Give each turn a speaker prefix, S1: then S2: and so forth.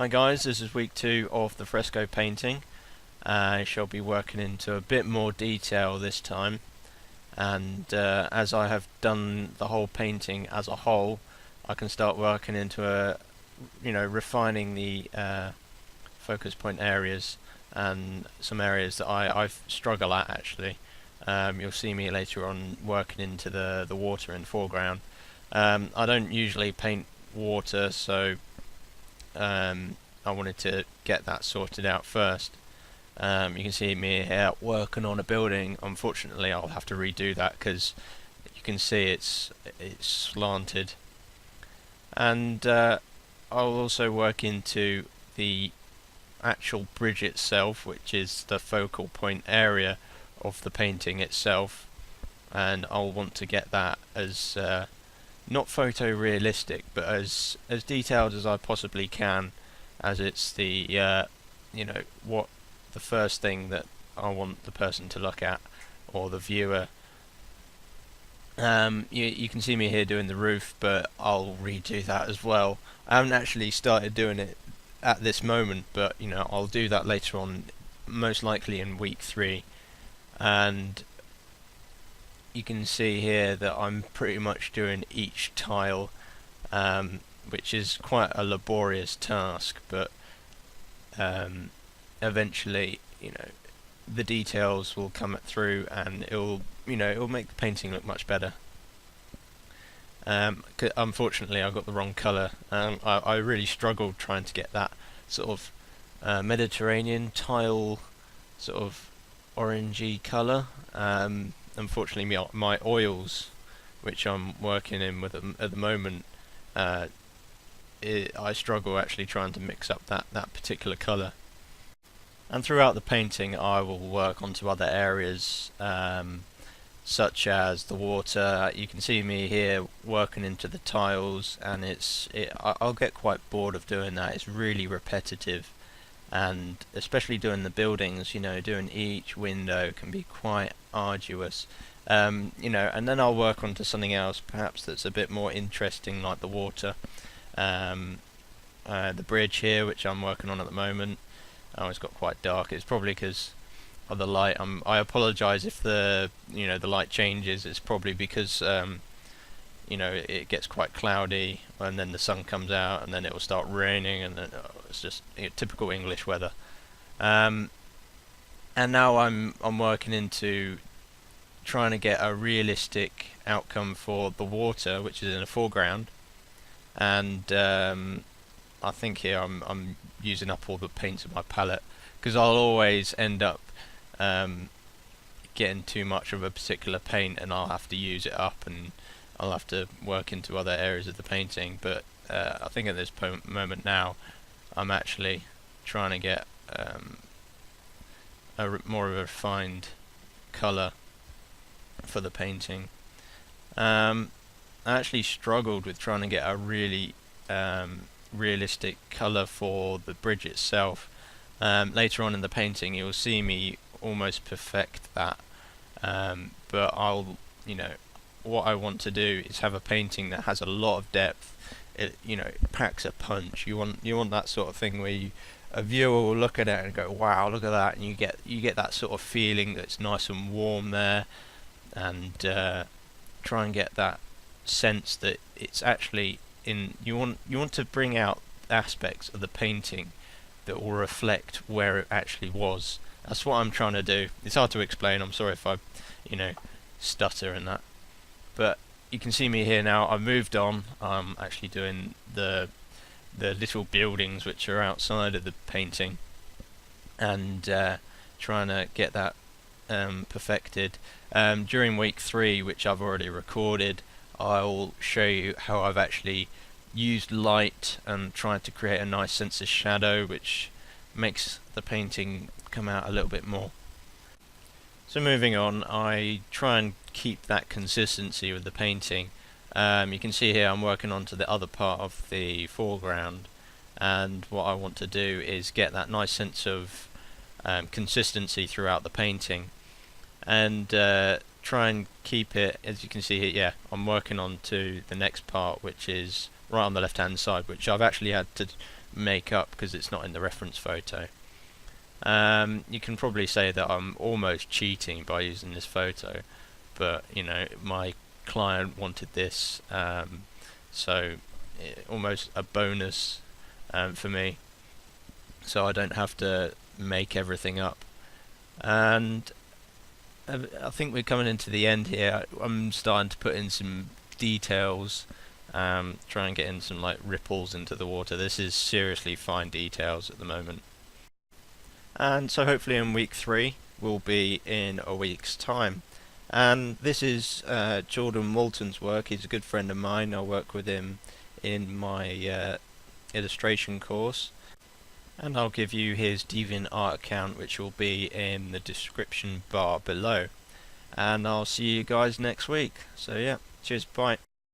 S1: Hi guys, this is week 2 of the fresco painting. I shall be working into a bit more detail this time, and as I have done the whole painting as a whole, I can start working into refining the focus point areas and some areas that I struggle at actually. You'll see me later on working into the water in the foreground. I don't usually paint water, so I wanted to get that sorted out first. You can see me here working on a building. Unfortunately, I'll have to redo that because you can see it's slanted. And I'll also work into the actual bridge itself, which is the focal point area of the painting itself, and I'll want to get that as not photorealistic, but as detailed as I possibly can, as it's the what the first thing that I want the person to look at, or the viewer. You can see me here doing the roof, but I'll redo that as well. I haven't actually started doing it at this moment, but I'll do that later on, most likely in week 3. And you can see here that I'm pretty much doing each tile, which is quite a laborious task, but eventually the details will come through, and it'll make the painting look much better. Unfortunately, I got the wrong colour. I really struggled trying to get that sort of Mediterranean tile, sort of orangey colour. Unfortunately, my oils, which I'm working in with at the moment, I struggle actually trying to mix up that particular colour. And throughout the painting, I will work onto other areas, such as the water. You can see me here working into the tiles, and I'll get quite bored of doing that. It's really repetitive, and especially doing the buildings, doing each window can be quite arduous. And then I'll work onto something else, perhaps that's a bit more interesting, like the water. The bridge here, which I'm working on at the moment. Oh, it's got quite dark. It's probably because of the light. I apologise if the light changes. It's probably because it gets quite cloudy, and then the sun comes out, and then it will start raining, and then it's just typical English weather. And now I'm working into trying to get a realistic outcome for the water, which is in the foreground, and I think here I'm using up all the paints in my palette, because I'll always end up getting too much of a particular paint, and I'll have to use it up, and I'll have to work into other areas of the painting. But I think at this moment now, I'm actually trying to get more of a refined colour for the painting. I actually struggled with trying to get a really realistic colour for the bridge itself. Later on in the painting, you'll see me almost perfect that, but what I want to do is have a painting that has a lot of depth. It packs a punch. You want that sort of thing where a viewer will look at it and go, wow, look at that, and you get that sort of feeling that's nice and warm there, and try and get that sense that it's actually in. You want to bring out aspects of the painting that will reflect where it actually was. That's what I'm trying to do. It's hard to explain. I'm sorry if I stutter in that, but you can see me here now. I've moved on. I'm actually doing the little buildings which are outside of the painting, and trying to get that perfected. During week 3, which I've already recorded, I'll show you how I've actually used light and tried to create a nice sense of shadow, which makes the painting come out a little bit more. So moving on, I try and keep that consistency with the painting. You can see here I'm working on to the other part of the foreground, and what I want to do is get that nice sense of consistency throughout the painting, and try and keep it, as you can see here. Yeah, I'm working on to the next part, which is right on the left hand side, which I've actually had to make up because it's not in the reference photo. You can probably say that I'm almost cheating by using this photo, but you know, my client wanted this, so almost a bonus for me, so I don't have to make everything up. And I think we're coming into the end here. I'm starting to put in some details, try and get in some like ripples into the water. This is seriously fine details at the moment. And so hopefully in week 3 we'll be in a week's time. And this is Jordan Walton's work. He's a good friend of mine. I work with him in my illustration course. And I'll give you his DeviantArt account, which will be in the description bar below. And I'll see you guys next week. So yeah, cheers, bye.